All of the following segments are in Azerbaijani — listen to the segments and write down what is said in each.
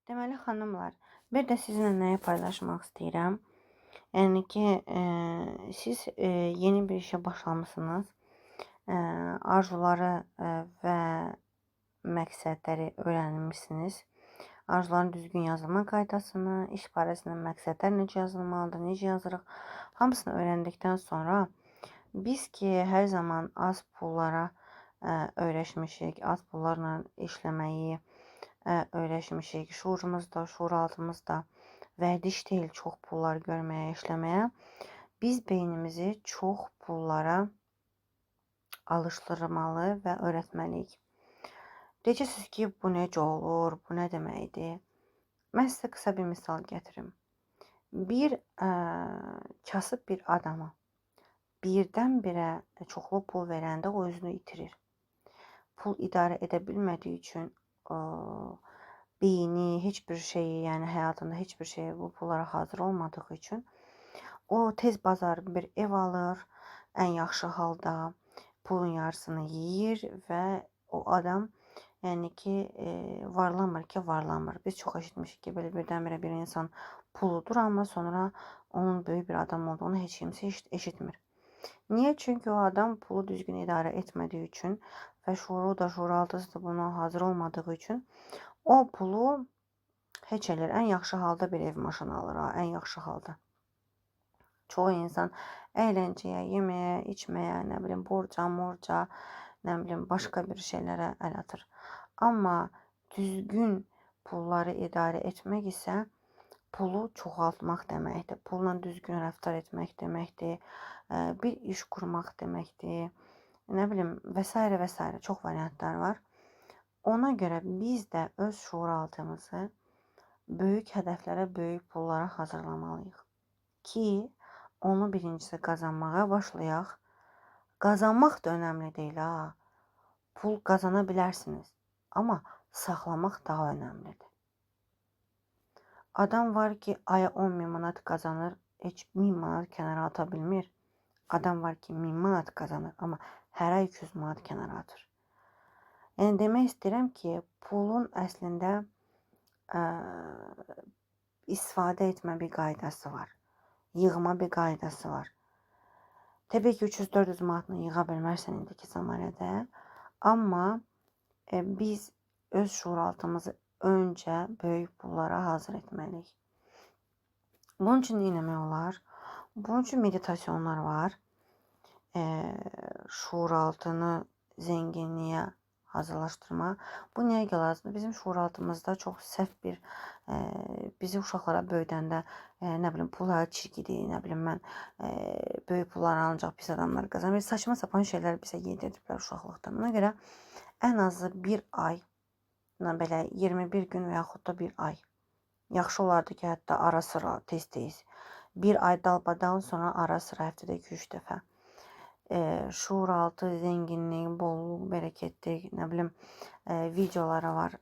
Deməli xanımlar, bir də sizinlə nəyi paylaşmaq istəyirəm. Yəni ki, siz yeni bir işə başlamısınız. Arzuları və məqsədləri öyrənmişsiniz. Arzuların düzgün yazılma qaydasını, iş barəsində məqsədlər necə yazılmalıdır, necə yazırıq, hamısını öyrəndikdən sonra biz ki, hər zaman az pullara öyrəşmişik, az pullarla işləməyi öyrəşmişik. Şuurumuzda, şuuraltımızda vərdiş deyil çox pullar görməyə, işləməyə. Biz beynimizi çox pullara alışdırmalı və öyrətməliyik. Deyəcəksiniz ki, bu necə olur, bu nə deməkdir? Mən sizə qısa bir misal gətirim. Bir kasıb bir adama birdən-birə çoxlu pul verəndə o özünü itirir. Pul idarə edə bilmədiyi üçün beyni heç bir şeyi, yəni həyatında heç bir şeyə bu pullara hazır olmadığı üçün o tez bazar bir ev alır, ən yaxşı halda pulun yarısını yeyir və o adam yəni ki, varlanmır ki, varlanmır. Biz çox eşitmişik ki, belə birdən-birə bir insan puludur, amma sonra onun böyük bir adam olduğunu heç kimsə eşitmir. Niyə? Çünki o adam pulu düzgün idarə etmədiyi üçün və şuuru da, şuuraltısı da buna hazır olmadığı üçün o pulu heç eləyir. Ən yaxşı halda bir ev maşını alır, ən yaxşı halda. Çoğu insan əyləncəyə, yeməyə, içməyə, nə bilim, borca, morca, nə bilim, başqa bir şeylərə əl atır. Amma düzgün pulları idarə etmək isə pulu çoxaltmaq deməkdir. Pulla düzgün rəftar etmək deməkdir. Bir iş qurmaq deməkdir. Nə bilim, və s. və s. Çox variantlar var. Ona görə biz də öz şuuraltımızı böyük hədəflərə, böyük pullara hazırlamalıyıq ki, onu birincisi qazanmağa başlayaq. Qazanmaq da önəmli deyil ha. Pul qazana bilərsiniz, amma saxlamaq daha önəmlidir. Adam var ki, aya 10.000 manat qazanır, heç 1000 manat kənara ata bilmir. Adam var ki, 1000 manat qazanır, amma hər ay 200 manat kənara atır. Yəni demək istəyirəm ki, pulun əslində istifadə etmə bir qaydası var. Yığma bir qaydası var. Təbii ki, 300-400 manatını yığa bilmərsən indiki zəmanədə, amma biz öz şuuraltımızı öncə böyük pullara hazır etməliyik. Bunun üçün nə etmək olar? Bunun üçün meditasyonlar var. Şuuraltını zənginliyə hazırlaşdırma. Bu nəyə gələcəkdir? Bizim şuuraltımızda çox səhv bir bizi uşaqlara böyüdəndə nə bilim pullar çirkidir, nə bilim mən böyük pullar ancaq pis adamlar qazanır. Saçma sapan şeylər bizə yediriblər uşaqlıqdan. Ona görə ən azı bir ay, belə 21 gün və yaxud da bir ay. Yaxşı olardı ki, hətta ara sıra tez-tez. Bir ay dalbadal, sonra ara sıra həftədə 2-3 dəfə. Şuuraltı, zənginlik, bolluk, bərəkətlik, nə bilim, videoları var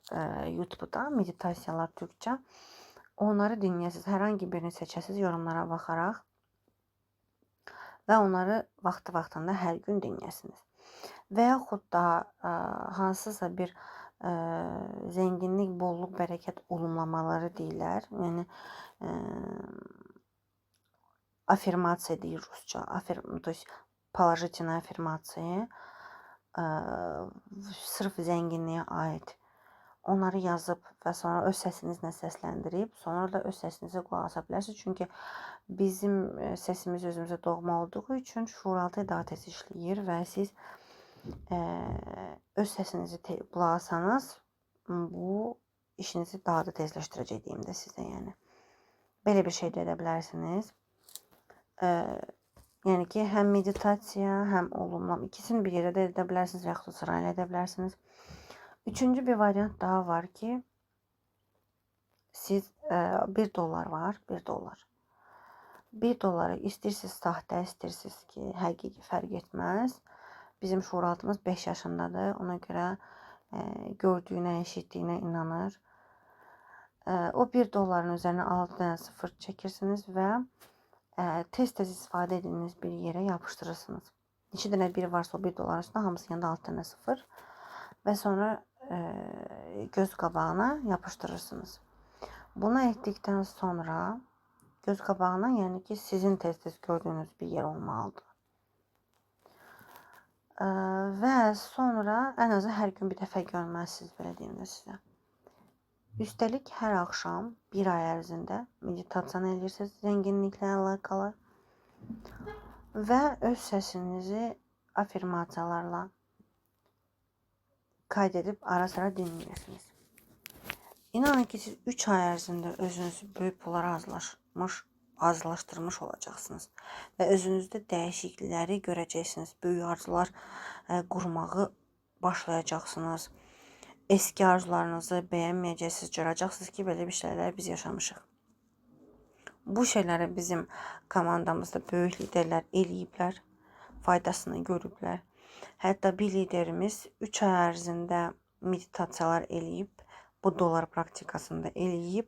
YouTube'da, meditasiyalar türkçə. Onları dinləyəsiniz, hər hangi birini seçəsiniz yorumlara baxaraq və onları vaxtı-vaxtında hər gün dinləyəsiniz. Və yaxud da hansısa bir zənginlik, bolluk, bərəkət olumlamaları deyirlər. Yəni afirmasiya deyir rusca, то есть положительная аффирмация, sırf zənginliyə aid. Onları yazıb və sonra öz səsinizlə səsləndirib, sonra da öz səsinizə qulaq asa bilərsiniz. Çünki bizim səsimiz özümüzə doğma olduğu üçün şuuraltı daha tez işləyir və siz öz səsinizi qulaq asanız, bu işinizi daha da tezləşdirəcək deyim də sizə, yəni. Belə bir şey də edə bilərsiniz. Yəni ki, həm meditasiya, həm olumlama, ikisini bir yerdə də edə bilərsiniz, yaxud sırayla edə bilərsiniz. Üçüncü bir variant daha var ki, siz $1 var, $1. $1 istəyirsiniz sahtə, istəyirsiniz ki, həqiqi fərq etməz. Bizim şuuraltımız 5 yaşındadır, ona görə gördüyünə, eşitdiyinə inanır. O $1 üzərinə 6 dənə sıfır çəkirsiniz və tez-tez istifadə edildiyiniz bir yerə yapışdırırsınız. Neçə dənə bir varsa o $1 üstündə hamısı yanında 6 dənə sıfır və sonra göz qabağına yapışdırırsınız. Bunu etdikdən sonra göz qabağına, yəni ki, sizin tez-tez gördüyünüz bir yer olmalıdır. Və sonra ən azı hər gün bir dəfə görməlisiniz, belə deyim də sizə. Üstəlik hər axşam bir ay ərzində meditasiya edirsiniz zənginliklə əlaqəli və öz səsinizi afirmasiyalarla kaydedib ara-sıra dinləyirsiniz. İnanın ki, siz 3 ay ərzində özünüzü böyük pullara azlaşdırmış olacaqsınız və özünüzdə dəyişiklikləri görəcəksiniz. Böyük arzular qurmağı başlayacaqsınız. Eski arzularınızı bəyənməyəcəksiniz, görəcəksiniz ki, belə bir şeyləri biz yaşamışıq. Bu şeyləri bizim komandamızda böyük liderlər eləyiblər, faydasını görüblər. Hətta bir liderimiz 3 ay ərzində meditasiyalar eləyib, bu dolar praktikasında eləyib,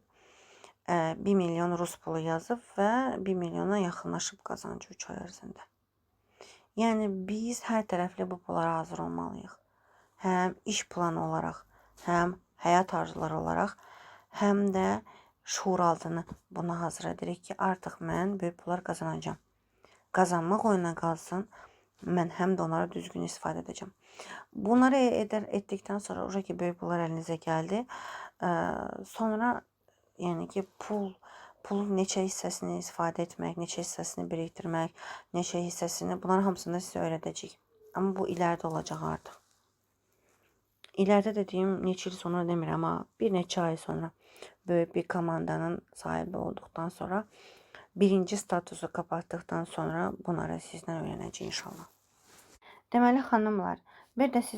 1 milyon rus pulu yazıb və 1 milyona yaxınlaşıb qazancı 3 ay ərzində. Yəni biz hər tərəfli bu pullara hazır olmalıyıq. Həm iş planı olaraq, həm həyat arzuları olaraq, həm də şuur altını buna hazır edirik ki, artıq mən böyük pullar qazanacağam. Qazanmaq oyuna qalsın, mən həm də onlara düzgün istifadə edəcəm. Bunları etdikdən sonra oca ki, böyük pullar əlinizə gəldi. Sonra yəni ki, pulun neçə hissəsini istifadə etmək, neçə hissəsini birikdirmək, neçə hissəsini, bunların hamısını sizə öyrədəcək. Amma bu iləride olacaq artıq. İləride dediyim neçə il sonra demirəm, amma bir neçə ay sonra böyük bir komandanın sahibi olduqdan sonra, birinci statusu kapatdıqdan sonra bunları sizdən öyrənəcək inşallah. Deməli xanımlar, bir də siz